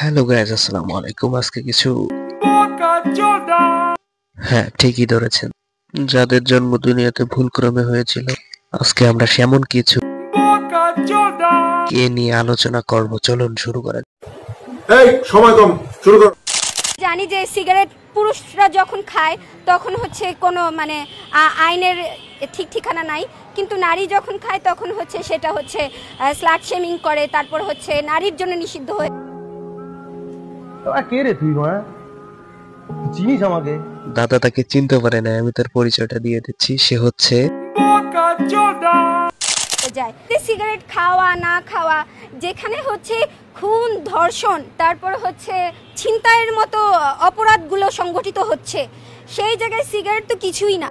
Hello guys, আসসালামু আলাইকুম। আজকে কিছু হ্যাঁ, ঠিকই ধরেছেন। যাদের জন্ম দুনিয়াতে ভুলক্রমে হয়েছিল, আজকে আমরা সেমন কিছু কে নিয়ে আলোচনা করব। চলুন শুরু করা যাক। এই সময় কম, শুরু কর। জানি যে সিগারেট পুরুষরা যখন খায় তখন হচ্ছে কোনো মানে আইনের ঠিক ঠিকানা নাই, কিন্তু নারী যখন খায় তখন হচ্ছে সেটা হচ্ছে স্লাট শেমিং করে, তারপর হচ্ছে নারীর জন্য নিষিদ্ধ হয়ে। কে রে তুই মা? চিনিস আমাকে? দাদা তাকে চিনতে পারে না, আমি তার পরিচয়টা দিয়ে দিচ্ছি। সে হচ্ছে যায় সিগারেট খাওয়া না খাওয়া, যেখানে হচ্ছে খুন, ধর্ষণ, তারপর হচ্ছে ছিনতাইয়ের মতো অপরাধগুলো সংগঠিত হচ্ছে, সেই জায়গায় সিগারেট তো কিছুই না।